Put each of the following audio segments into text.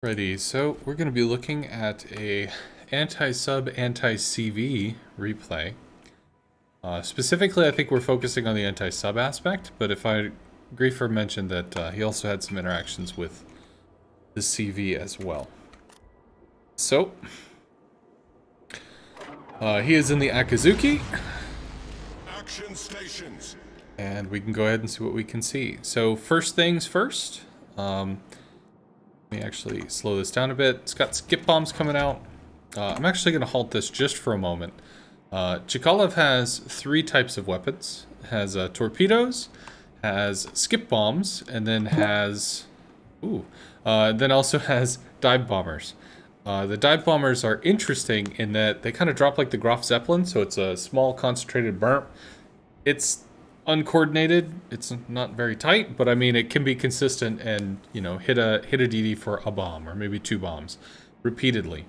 Righty, so we're going to be looking at a anti-sub, anti-CV replay. Specifically, I think we're focusing on the anti-sub aspect, but Greifer mentioned that he also had some interactions with the CV as well. So, he is in the Akizuki. Action stations. And we can go ahead and see what we can see. So first things first, let me actually slow this down a bit. It's got skip bombs coming out. I'm actually going to halt this just for a moment. Chikalev has three types of weapons. It has torpedoes, has skip bombs, and then has... then also has dive bombers. The dive bombers are interesting in that they kind of drop like the Graf Zeppelin, so it's a small concentrated burp. It's uncoordinated, it's not very tight, but I mean it can be consistent and, you know, hit a DD for a bomb or maybe two bombs repeatedly.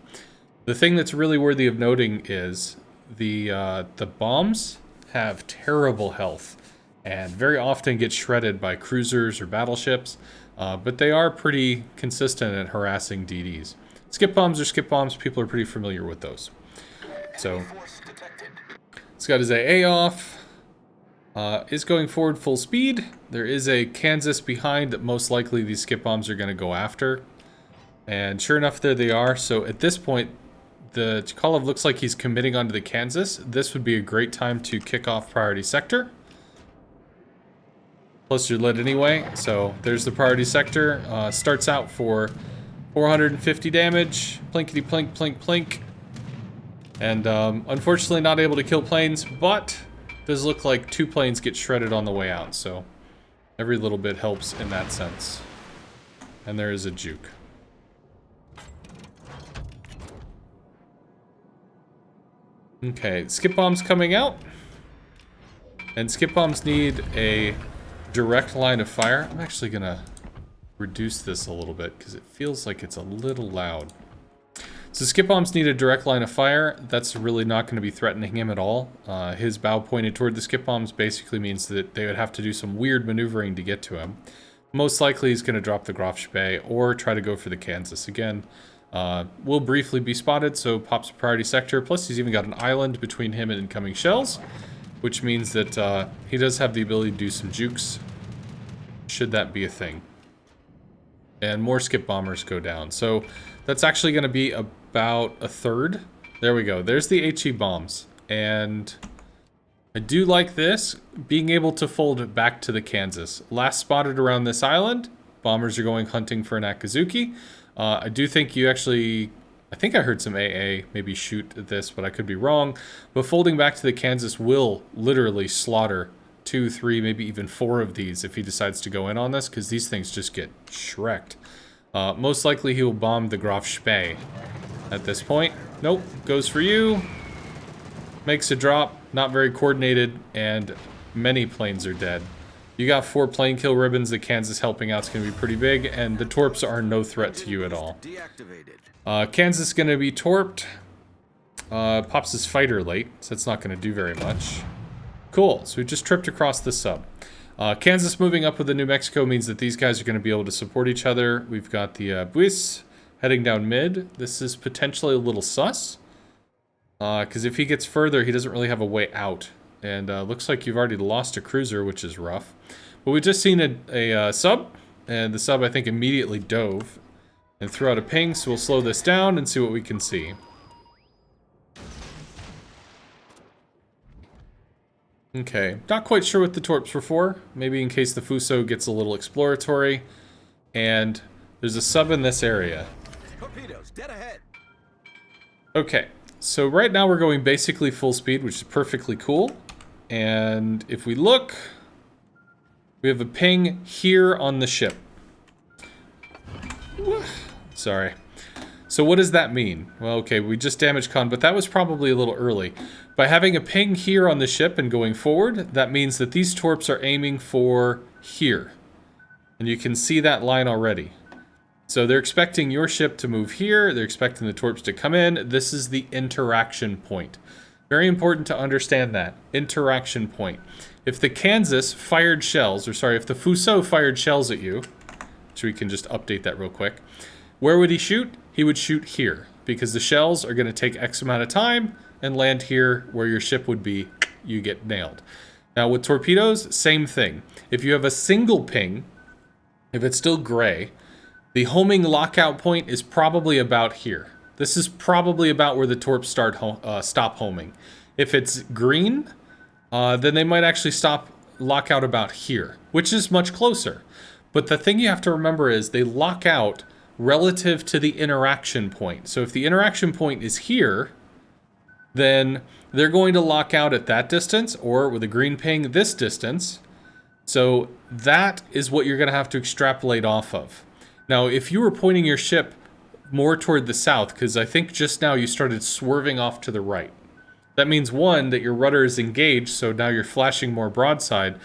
The thing that's really worthy of noting is the bombs have terrible health and very often get shredded by cruisers or battleships, but they are pretty consistent at harassing DDs. Skip bombs are skip bombs, people are pretty familiar with those. So, it's got his AA off. Is going forward full speed. There is a Kansas behind that most likely these skip bombs are going to go after. And sure enough, there they are. So at this point, the Chikalev looks like he's committing onto the Kansas. This would be a great time to kick off priority sector. Plus you're lit anyway. So there's the priority sector. Starts out for 450 damage. Plinkety plink, plink, plink. And unfortunately not able to kill planes, but... does look like two planes get shredded on the way out, so every little bit helps in that sense. And there is a juke. Okay, skip bombs coming out. And skip bombs need a direct line of fire. I'm actually gonna reduce this a little bit because it feels like it's a little loud. So skip bombs need a direct line of fire. That's really not going to be threatening him at all. His bow pointed toward the skip bombs basically means that they would have to do some weird maneuvering to get to him. Most likely he's going to drop the Graf Spee or try to go for the Kansas again. Will briefly be spotted, so pops a priority sector. Plus he's even got an island between him and incoming shells, which means that he does have the ability to do some jukes, should that be a thing. And more skip bombers go down. So that's actually going to be about a third. There we go. There's the HE bombs. And I do like this, being able to fold back to the Kansas. Last spotted around this island, bombers are going hunting for an Akizuki. I do think you actually... I think I heard some AA maybe shoot at this, but I could be wrong. But folding back to the Kansas will literally slaughter 2, 3, maybe even 4 of these if he decides to go in on this, because these things just get shreked. Most likely he will bomb the Graf Spee at this point. Nope, goes for you. Makes a drop, not very coordinated, and many planes are dead. You got 4 plane kill ribbons, the Kansas helping out's gonna be pretty big, and the torps are no threat to you at all. Kansas gonna be torped. Pops his fighter late, so it's not gonna do very much. Cool, so we just tripped across the sub. Kansas moving up with the New Mexico means that these guys are going to be able to support each other. We've got the Buis heading down mid. This is potentially a little sus. Because if he gets further, he doesn't really have a way out. And looks like you've already lost a cruiser, which is rough. But we've just seen a sub. And the sub, I think, immediately dove and threw out a ping. So we'll slow this down and see what we can see. Okay, not quite sure what the torps were for. Maybe in case the Fuso gets a little exploratory. And there's a sub in this area. Torpedoes, dead ahead. Okay, so right now we're going basically full speed, which is perfectly cool. And if we look, we have a ping here on the ship. Sorry. So what does that mean? Well, okay, we just damaged con, but that was probably a little early. By having a ping here on the ship and going forward, that means that these torps are aiming for here. And you can see that line already. So they're expecting your ship to move here, they're expecting the torps to come in. This is the interaction point. Very important to understand that. Interaction point. If the Kansas fired shells, or sorry, if the Fuso fired shells at you, which we can just update that real quick. Where would he shoot? He would shoot here, because the shells are going to take X amount of time and land here where your ship would be. You get nailed. Now with torpedoes, same thing. If you have a single ping, if it's still gray, the homing lockout point is probably about here. This is probably about where the torps stop homing. If it's green, then they might actually stop lockout about here, which is much closer. But the thing you have to remember is they lock out relative to the interaction point. So if the interaction point is here, then they're going to lock out at that distance, or with a green ping, this distance. So that is what you're going to have to extrapolate off of. Now, if you were pointing your ship more toward the south, because I think just now you started swerving off to the right, that means, one, that your rudder is engaged, so now you're flashing more broadside.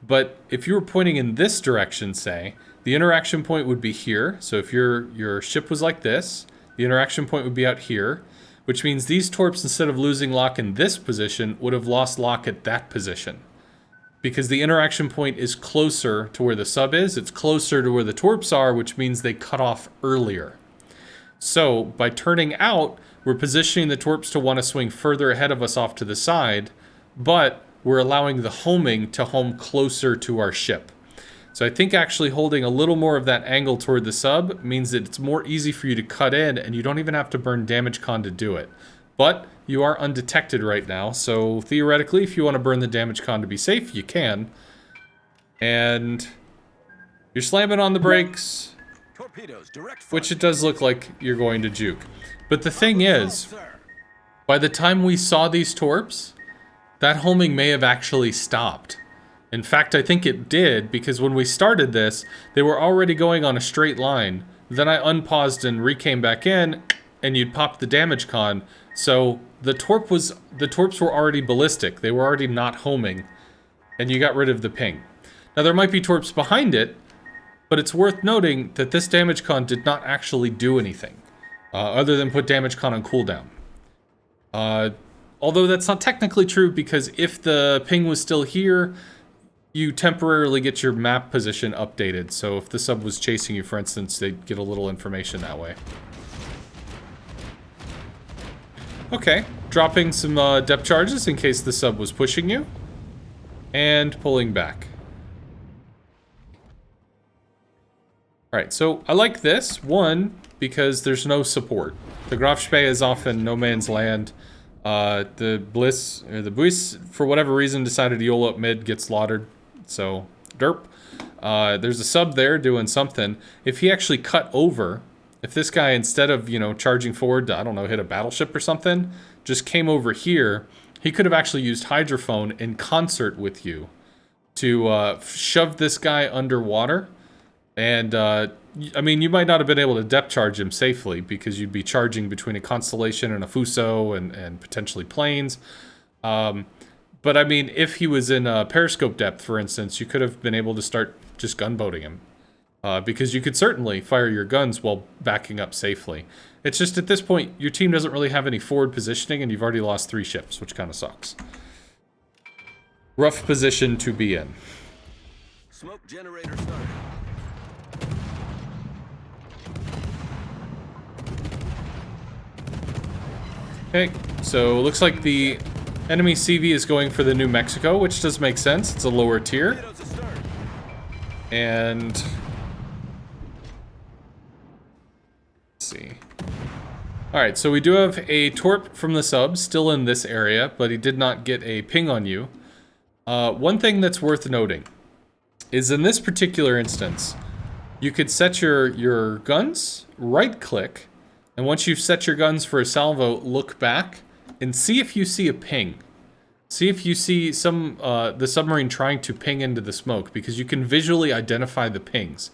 But if you were pointing in this direction, say, the interaction point would be here. So if your ship was like this, the interaction point would be out here, which means these torps, instead of losing lock in this position, would have lost lock at that position. Because the interaction point is closer to where the sub is, it's closer to where the torps are, which means they cut off earlier. So by turning out, we're positioning the torps to want to swing further ahead of us off to the side, but we're allowing the homing to home closer to our ship. So I think actually holding a little more of that angle toward the sub means that it's more easy for you to cut in, and you don't even have to burn damage con to do it. But you are undetected right now, so theoretically, if you want to burn the damage con to be safe, you can. And you're slamming on the brakes, which it does look like you're going to juke. But the thing is, by the time we saw these torps, that homing may have actually stopped. In fact, I think it did, because when we started this, they were already going on a straight line. Then I unpaused and re-came back in, and you'd pop the damage con. So the torps were already ballistic. They were already not homing, and you got rid of the ping. Now there might be torps behind it, but it's worth noting that this damage con did not actually do anything, other than put damage con on cooldown. Although that's not technically true, because if the ping was still here, you temporarily get your map position updated. So if the sub was chasing you, for instance, they'd get a little information that way. Okay, dropping some depth charges in case the sub was pushing you, and pulling back. Alright, so I like this. One, because there's no support. The Grafspee is often no man's land. The Buis, for whatever reason, decided to YOLO up mid, get slaughtered. So, derp. There's a sub there doing something. If he actually cut over, if this guy, instead of, charging forward to, I don't know, hit a battleship or something, just came over here, he could have actually used hydrophone in concert with you to shove this guy underwater. And, I mean, you might not have been able to depth charge him safely, because you'd be charging between a Constellation and a Fuso and potentially planes. But, I mean, if he was in periscope depth, for instance, you could have been able to start just gunboating him. Because you could certainly fire your guns while backing up safely. It's just at this point, your team doesn't really have any forward positioning, and you've already lost 3 ships, which kind of sucks. Rough position to be in. Smoke generator started. Okay, so looks like the enemy CV is going for the New Mexico, which does make sense. It's a lower tier. And let's see. Alright, so we do have a torp from the sub still in this area, but he did not get a ping on you. One thing that's worth noting is in this particular instance, you could set your guns, right-click, and once you've set your guns for a salvo, look back and see if you see a ping. See if you see the submarine trying to ping into the smoke, because you can visually identify the pings.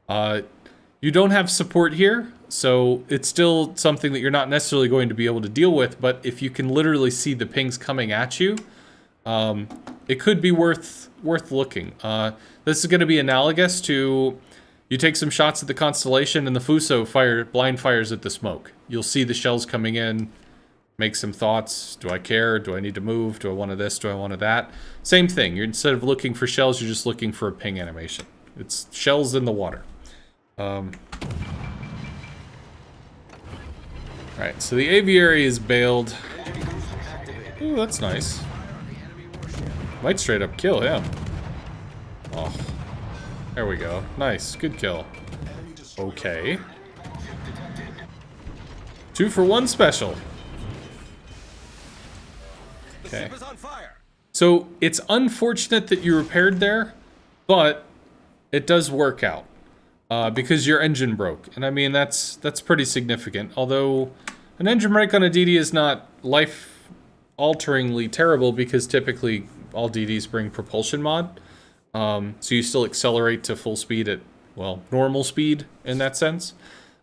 You don't have support here, so it's still something that you're not necessarily going to be able to deal with, but if you can literally see the pings coming at you, it could be worth looking. This is going to be analogous to, you take some shots at the Constellation and the Fuso blind fires at the smoke. You'll see the shells coming in, make some thoughts. Do I care? Do I need to move? Do I want this? Do I want that? Same thing. Instead of looking for shells, you're just looking for a ping animation. It's shells in the water. Alright, so the aviary is bailed. Ooh, that's nice. Might straight up kill him. Oh. There we go. Nice. Good kill. Okay. 2 for 1 special. Okay. So, it's unfortunate that you repaired there, but it does work out. Because your engine broke. And I mean, that's pretty significant. Although, an engine break on a DD is not life-alteringly terrible because typically all DDs bring propulsion mod. So you still accelerate to full speed at, well, normal speed in that sense.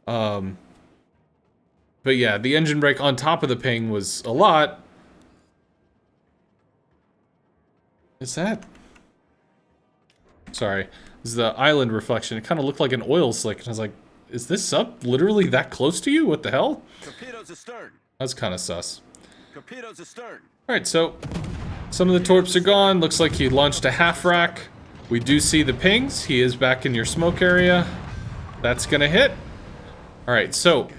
But yeah, the engine brake on top of the ping was a lot. Is that? Sorry. This is the island reflection. It kind of looked like an oil slick. And I was like, is this sub literally that close to you? What the hell? Torpedoes astern. That's kind of sus. Torpedoes astern. Alright, so some of the torps are gone. Looks like he launched a half rack. We do see the pings. He is back in your smoke area. That's gonna hit. Alright, so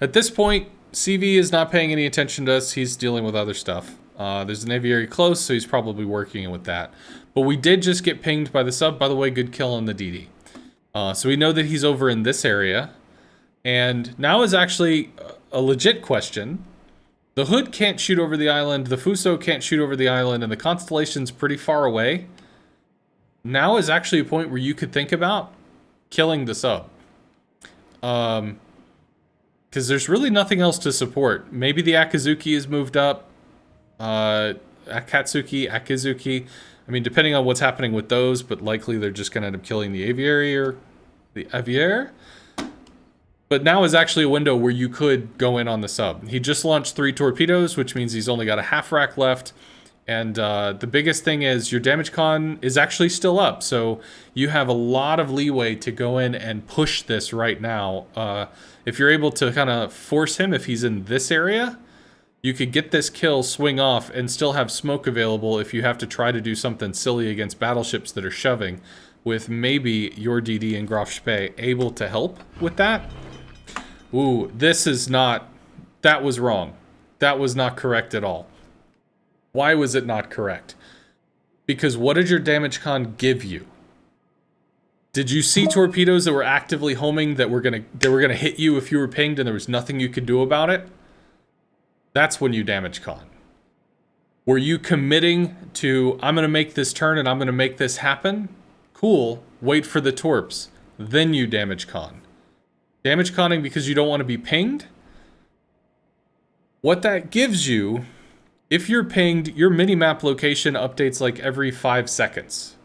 at this point, CV is not paying any attention to us. He's dealing with other stuff. There's an aviary close, so he's probably working with that. But we did just get pinged by the sub. By the way, good kill on the DD. So we know that he's over in this area. And now is actually a legit question. The Hood can't shoot over the island, the Fuso can't shoot over the island, and the Constellation's pretty far away. Now is actually a point where you could think about killing the sub. Because there's really nothing else to support. Maybe the Akizuki is moved up. Akizuki. I mean, depending on what's happening with those, but likely they're just going to end up killing the aviary or the aviaire. But now is actually a window where you could go in on the sub. He just launched 3 torpedoes, which means he's only got a half rack left. And the biggest thing is your damage con is actually still up. So you have a lot of leeway to go in and push this right now. If you're able to kind of force him, if he's in this area, you could get this kill, swing off, and still have smoke available if you have to try to do something silly against battleships that are shoving, with maybe your DD and Graf Spee able to help with that. Ooh, this is not... That was wrong. That was not correct at all. Why was it not correct? Because what did your damage con give you? Did you see torpedoes that were actively homing that were gonna hit you if you were pinged and there was nothing you could do about it? That's when you damage con. Were you committing to, I'm gonna make this turn and I'm gonna make this happen? Cool, wait for the torps. Then you damage con. Damage conning because you don't want to be pinged? What that gives you, if you're pinged, your minimap location updates like every 5 seconds.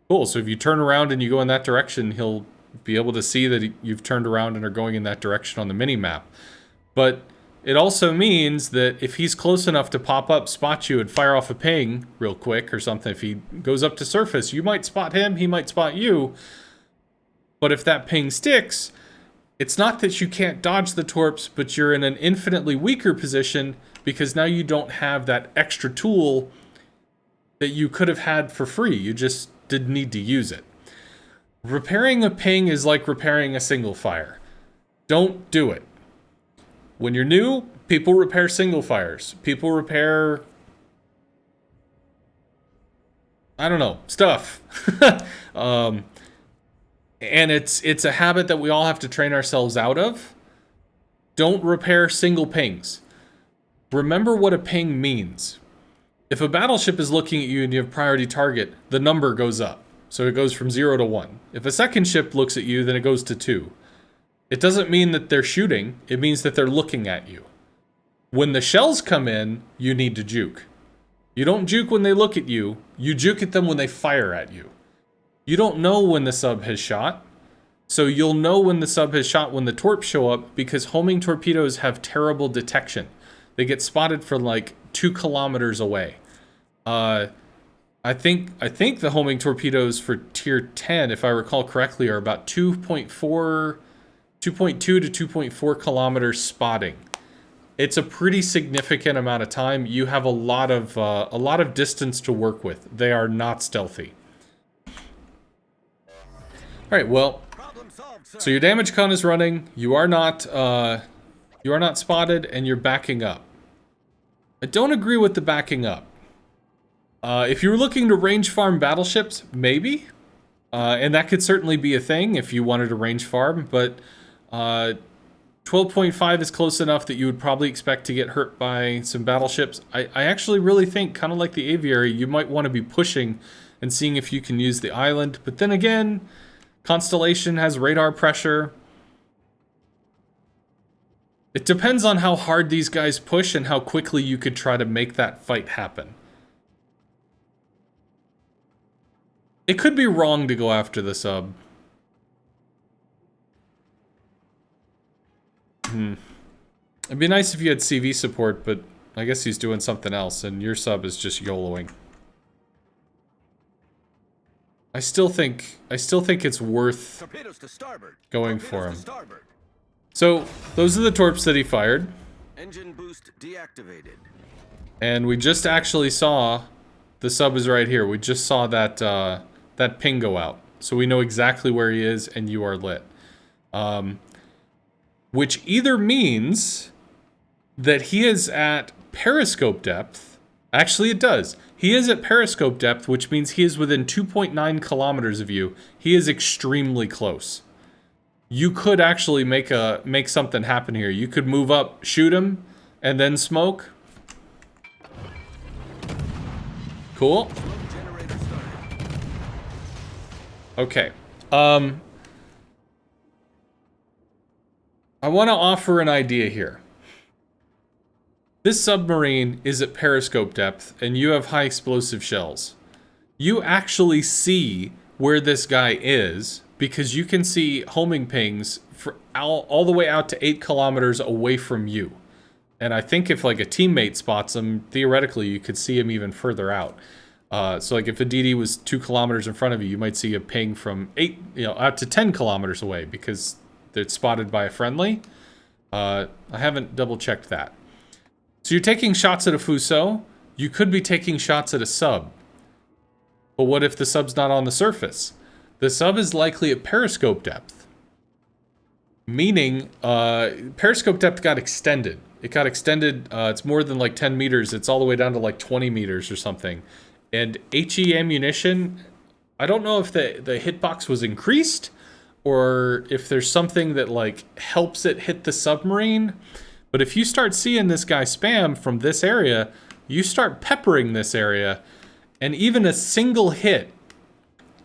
Cool, so if you turn around and you go in that direction, he'll be able to see that you've turned around and are going in that direction on the minimap. But it also means that if he's close enough to pop up, spot you, and fire off a ping real quick or something, if he goes up to surface, you might spot him, he might spot you. But if that ping sticks, it's not that you can't dodge the torps, but you're in an infinitely weaker position because now you don't have that extra tool that you could have had for free. You just didn't need to use it. Repairing a ping is like repairing a single fire. Don't do it. When you're new, people repair single fires. People repair, I don't know, stuff. And it's a habit that we all have to train ourselves out of. Don't repair single pings. Remember what a ping means. If a battleship is looking at you and you have priority target, the number goes up. So it goes from 0 to 1. If a second ship looks at you, then it goes to 2. It doesn't mean that they're shooting, it means that they're looking at you. When the shells come in, you need to juke. You don't juke when they look at you, you juke at them when they fire at you. You don't know when the sub has shot, so you'll know when the sub has shot when the torps show up, because homing torpedoes have terrible detection. They get spotted from like 2 kilometers away. I think the homing torpedoes for tier 10, if I recall correctly, are about 2.2 to 2.4 kilometers spotting. It's a pretty significant amount of time. You have a lot of distance to work with. They are not stealthy. All right, well, so your damage con is running. You are not You are not spotted, and you're backing up. I don't agree with the backing up. If you were looking to range farm battleships, maybe. And that could certainly be a thing if you wanted to range farm, but 12.5 is close enough that you would probably expect to get hurt by some battleships. I actually really think, kind of like the aviary, you might want to be pushing and seeing if you can use the island. But then again, Constellation has radar pressure. It depends on how hard these guys push and how quickly you could try to make that fight happen. It could be wrong to go after the sub. It'd be nice if you had CV support, but I guess he's doing something else, and your sub is just YOLOing. I still think it's worth going for him. So, those are the torps that he fired. Engine boost deactivated. And we just actually saw the sub is right here. We just saw that that ping go out. So we know exactly where he is, and you are lit. Which either means that he is at periscope depth. Actually, it does. He is at periscope depth, which means he is within 2.9 kilometers of you. He is extremely close. You could actually make something happen here. You could move up, shoot him, and then smoke. Cool. Okay. I want to offer an idea here. This submarine is at periscope depth, and you have high explosive shells. You actually see where this guy is, because you can see homing pings for all the way out to 8 kilometers away from you. And I think if like a teammate spots him, theoretically you could see him even further out. So like if a DD was 2 kilometers in front of you, you might see a ping from 8, out to 10 kilometers away because it's spotted by a friendly. I haven't double checked that. So you're taking shots at a Fuso. You could be taking shots at a sub. But what if the sub's not on the surface? The sub is likely at periscope depth. Meaning, periscope depth got extended. It got extended, it's more than like 10 meters. It's all the way down to like 20 meters or something. And HE ammunition, I don't know if the hitbox was increased or if there's something that like helps it hit the submarine. But if you start seeing this guy spam from this area, you start peppering this area, and even a single hit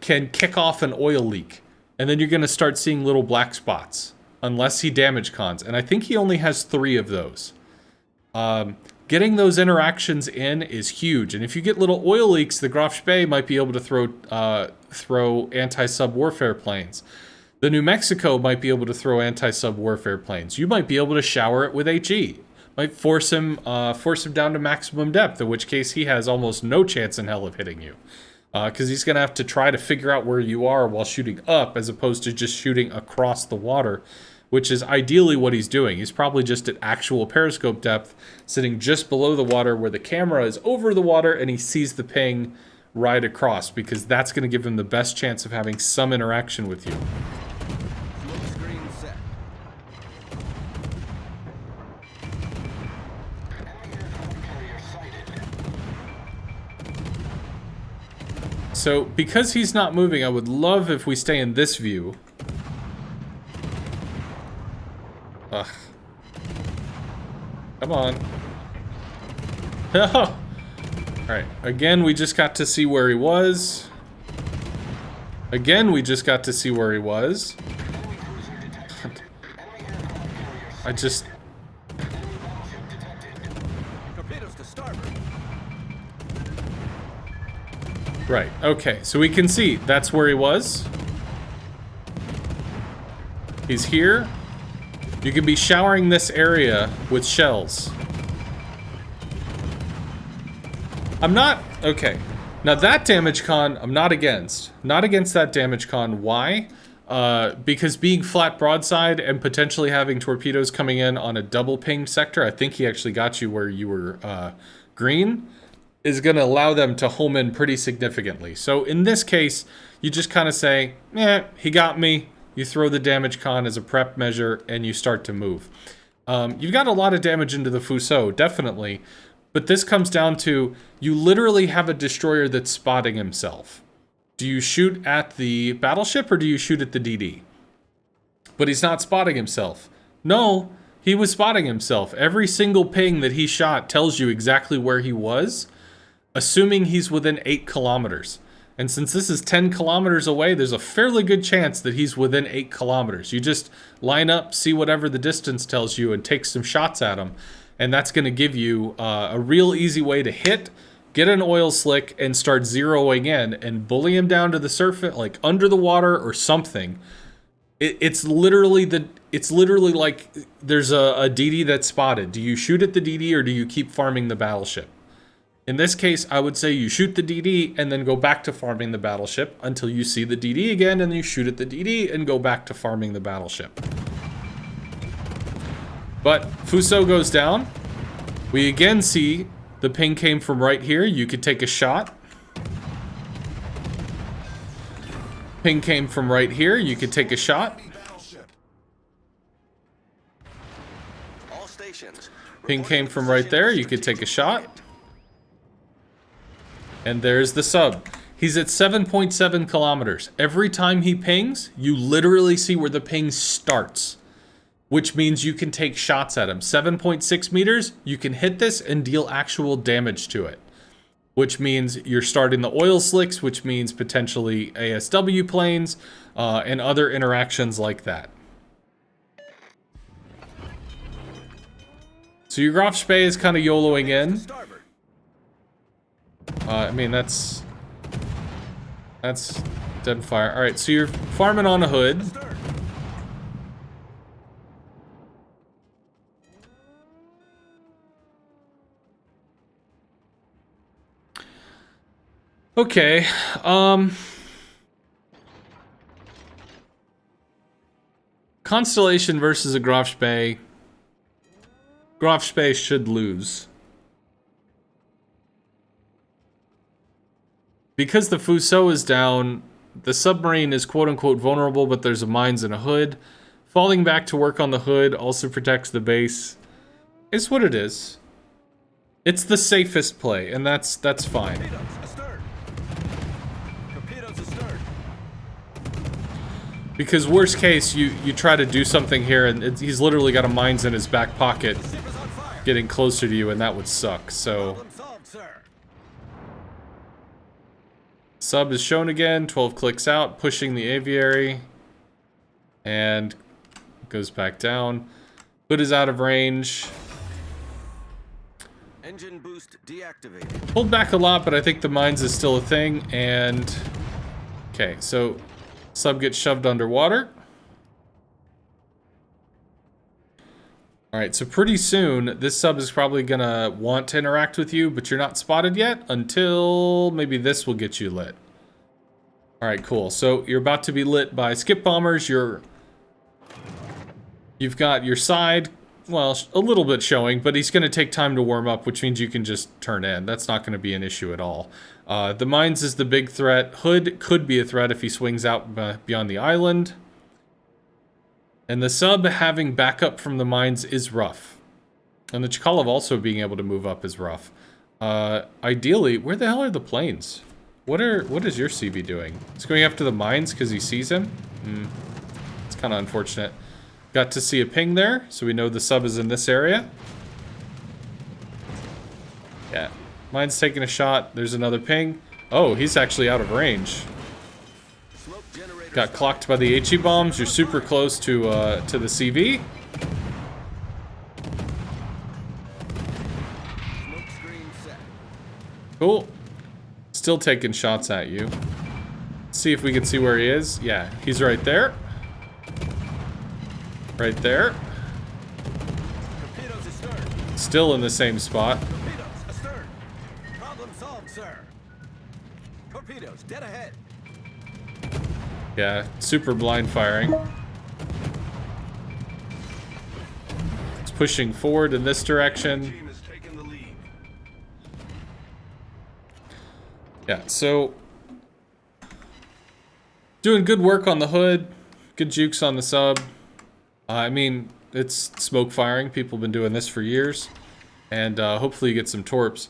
can kick off an oil leak. And then you're going to start seeing little black spots, unless he damage cons. And I think he only has 3 of those. Getting those interactions in is huge. And if you get little oil leaks, the Graf Spee might be able to throw anti-sub warfare planes. The New Mexico might be able to throw anti-sub warfare planes. You might be able to shower it with HE. Might force him down to maximum depth, in which case he has almost no chance in hell of hitting you. Because he's going to have to try to figure out where you are while shooting up, as opposed to just shooting across the water, which is ideally what he's doing. He's probably just at actual periscope depth, sitting just below the water where the camera is over the water, and he sees the ping right across, because that's going to give him the best chance of having some interaction with you. So, because he's not moving, I would love if we stay in this view. Ugh. Come on. Oh! Alright, again, we just got to see where he was. Again, we just got to see where he was. I just... Right, okay, so we can see that's where he was. He's here. You could be showering this area with shells. I'm not... Okay. Now that damage con, I'm not against. Not against that damage con. Why? Because being flat broadside and potentially having torpedoes coming in on a double ping sector, I think he actually got you where you were green, is going to allow them to home in pretty significantly. So in this case, you just kind of say, he got me. You throw the damage con as a prep measure, and you start to move. You've got a lot of damage into the Fuso, definitely. But this comes down to, you literally have a destroyer that's spotting himself. Do you shoot at the battleship or do you shoot at the DD? But he's not spotting himself. No, he was spotting himself. Every single ping that he shot tells you exactly where he was, assuming he's within 8 kilometers. And since this is 10 kilometers away, there's a fairly good chance that he's within 8 kilometers. You just line up, see whatever the distance tells you, and take some shots at him. And that's going to give you a real easy way to hit, get an oil slick, and start zeroing in and bully him down to the surface, like under the water or something. It's literally like there's a DD that's spotted. Do you shoot at the DD or do you keep farming the battleship? In this case, I would say you shoot the DD and then go back to farming the battleship until you see the DD again, and then you shoot at the DD and go back to farming the battleship. But Fuso goes down. We again see the ping came from right here. You could take a shot. Ping came from right here. You could take a shot. All stations. Ping came from right there. You could take a shot. And there's the sub. He's at 7.7 kilometers. Every time he pings, you literally see where the ping starts, which means you can take shots at him. 7.6 meters, you can hit this and deal actual damage to it, which means you're starting the oil slicks, which means potentially ASW planes, and other interactions like that. So your Graf Spee is kind of YOLOing in. I mean, that's dead fire. All right, so you're farming on a hood. Okay, Constellation versus a Graf Spee. Graf Spee should lose. Because the Fuso is down, the submarine is quote-unquote vulnerable, but there's a mines and a hood. Falling back to work on the hood also protects the base. It's what it is. It's the safest play, and that's fine. Because worst case, you try to do something here, and he's literally got a mines in his back pocket getting closer to you, and that would suck, so... Sub is shown again, 12 clicks out, pushing the aviary. And goes back down. Hood is out of range. Engine boost deactivated. Pulled back a lot, but I think the mines is still a thing, and... Okay, so sub gets shoved underwater. Alright, so pretty soon, this sub is probably gonna want to interact with you, but you're not spotted yet until maybe this will get you lit. Alright, cool. So you're about to be lit by skip bombers. You've got your side, well, a little bit showing, but he's gonna take time to warm up, which means you can just turn in. That's not gonna be an issue at all. The mines is the big threat. Hood could be a threat if he swings out beyond the island. And the sub having backup from the mines is rough. And the Chkalov also being able to move up is rough. Ideally, where the hell are the planes? What is your CB doing? It's going after the mines because he sees him? It's kind of unfortunate. Got to see a ping there, so we know the sub is in this area. Yeah. Mine's taking a shot. There's another ping. Oh, he's actually out of range. Got clocked by the HE bombs. You're super close to the CV. Cool. Still taking shots at you. See if we can see where he is. Yeah, he's right there. Right there. Still in the same spot. Problem solved, sir. Torpedoes dead ahead. Yeah, super blind firing. It's pushing forward in this direction. Yeah, so doing good work on the hood, good jukes on the sub. I mean, It's smoke firing. People have been doing this for years. And hopefully you get some torps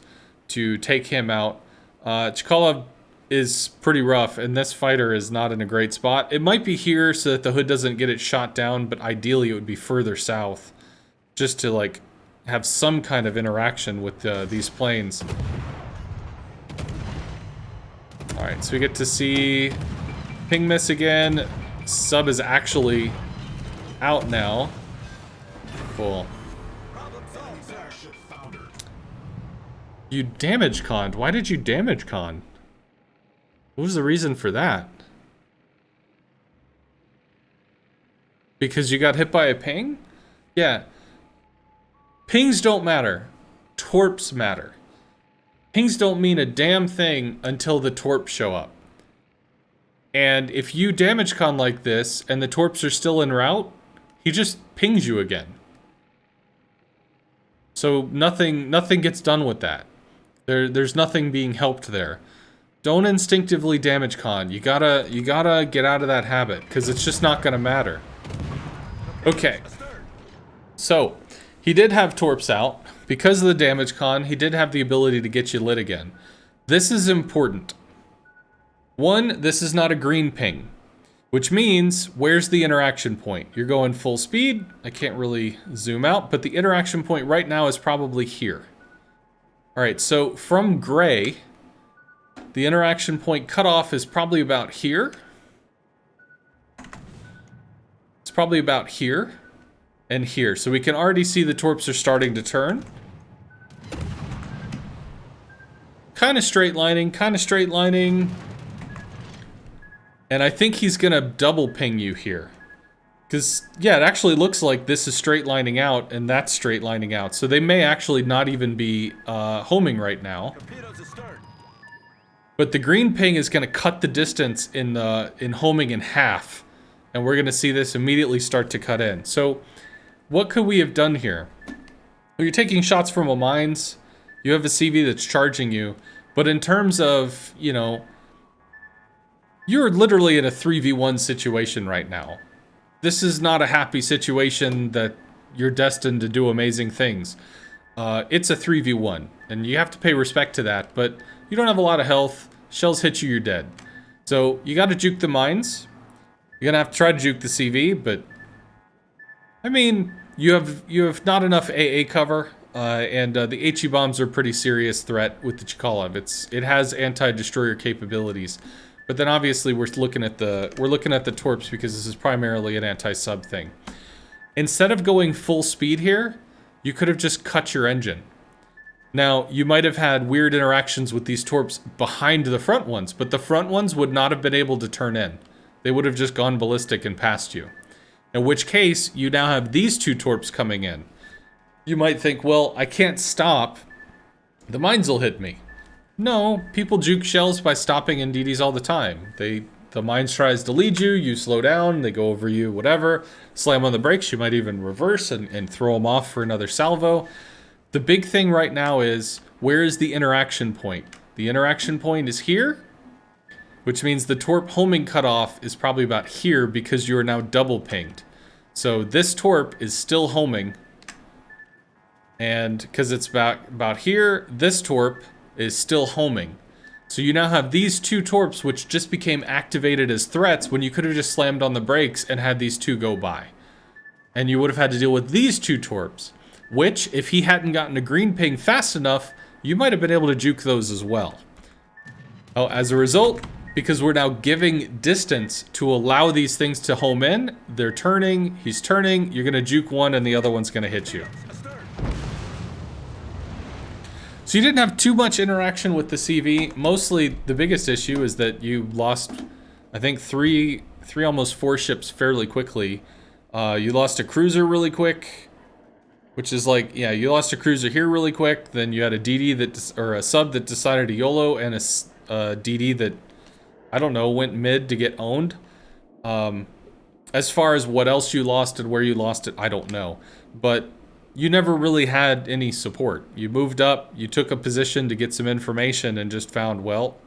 to take him out. Chkalov is pretty rough, and this fighter is not in a great spot. It might be here so that the hood doesn't get it shot down, but ideally it would be further south, just to like have some kind of interaction with these planes. All right, so we get to see ping miss again. Sub is actually out now. Cool. You damage conned. Why did you damage con? What was the reason for that? Because you got hit by a ping? Yeah. Pings don't matter. Torps matter. Pings don't mean a damn thing until the torps show up. And if you damage con like this and the torps are still en route, he just pings you again. So nothing gets done with that. There's nothing being helped there. Don't instinctively damage con. You gotta get out of that habit, because it's just not gonna matter. Okay. So, he did have torps out. Because of the damage con, he did have the ability to get you lit again. This is important. One, this is not a green ping. Which means, where's the interaction point? You're going full speed. I can't really zoom out, but the interaction point right now is probably here. Alright, so from gray, the interaction point cutoff is probably about here. It's probably about here and here. So we can already see the torps are starting to turn. Kind of straight lining, kind of straight lining. And I think he's gonna double ping you here. Because, yeah, it actually looks like this is straight lining out and that's straight lining out. So they may actually not even be homing right now. But the green ping is gonna cut the distance in homing in half. And we're gonna see this immediately start to cut in. So, what could we have done here? Well, you're taking shots from a mines. You have a CV that's charging you. But in terms of, you know, you're literally in a 3v1 situation right now. This is not a happy situation that you're destined to do amazing things. It's a 3v1, and you have to pay respect to that, but you don't have a lot of health. Shells hit you, you're dead. So you gotta juke the mines. You're gonna have to try to juke the CV, but I mean, you have not enough AA cover, and the HE bombs are a pretty serious threat with the Chkalov. It has anti-destroyer capabilities. But then obviously we're looking at the torps because this is primarily an anti-sub thing. Instead of going full speed here, you could have just cut your engine. Now, you might have had weird interactions with these torps behind the front ones, but the front ones would not have been able to turn in. They would have just gone ballistic and passed you. In which case, you now have these two torps coming in. You might think, well, I can't stop. The mines will hit me. No, people juke shells by stopping NDDs all the time. The mines tries to lead you, you slow down, they go over you, whatever. Slam on the brakes, you might even reverse and throw them off for another salvo. The big thing right now is, where is the interaction point? The interaction point is here, which means the torp homing cutoff is probably about here because you are now double pinged. So this torp is still homing, and because it's about here, this torp is still homing. So you now have these two torps which just became activated as threats when you could have just slammed on the brakes and had these two go by. And you would have had to deal with these two torps, which, if he hadn't gotten a green ping fast enough, you might have been able to juke those as well. Oh, as a result, because we're now giving distance to allow these things to home in, they're turning, he's turning, you're gonna juke one and the other one's gonna hit you. So you didn't have too much interaction with the CV. Mostly, the biggest issue is that you lost, I think, three, almost four ships fairly quickly. You lost a cruiser really quick, which is like, yeah, you lost a cruiser here really quick. Then you had a DD or a sub that decided to YOLO, and a DD that, I don't know, went mid to get owned. As far as what else you lost and where you lost it, I don't know. But you never really had any support. You moved up, you took a position to get some information and just found, well,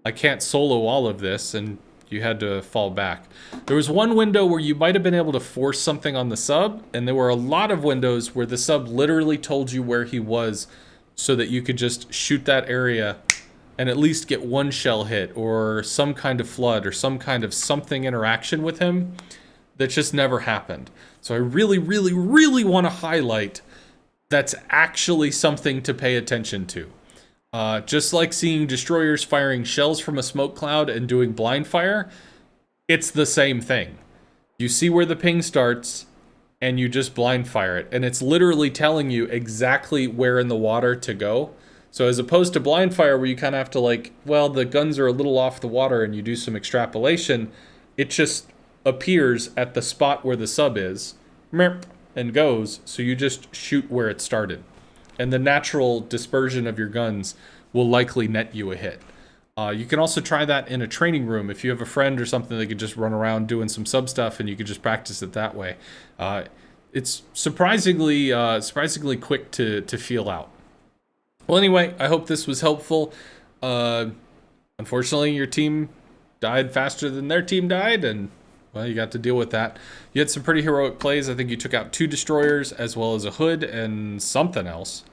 I can't solo all of this, and You had to fall back. There was one window where you might have been able to force something on the sub, and there were a lot of windows where the sub literally told you where he was so that you could just shoot that area and at least get one shell hit or some kind of flood or some kind of something interaction with him that just never happened. So I really, really, really want to highlight that's actually something to pay attention to. Just like seeing destroyers firing shells from a smoke cloud and doing blind fire, it's the same thing. You see where the ping starts, and you just blind fire it. And it's literally telling you exactly where in the water to go. So as opposed to blind fire, where you kind of have to like, well, the guns are a little off the water and you do some extrapolation, it just appears at the spot where the sub is, and goes, so you just shoot where it started. And the natural dispersion of your guns will likely net you a hit. You can also try that in a training room. If you have a friend or something that could just run around doing some sub stuff and you could just practice it that way. It's surprisingly quick to feel out. Well, anyway, I hope this was helpful. Unfortunately, your team died faster than their team died, and well, you got to deal with that. You had some pretty heroic plays. I think you took out 2 destroyers as well as a hood and something else.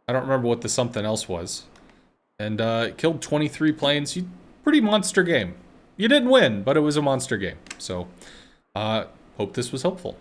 I don't remember what the something else was. And killed 23 planes. Pretty monster game. You didn't win, but it was a monster game. So, hope this was helpful.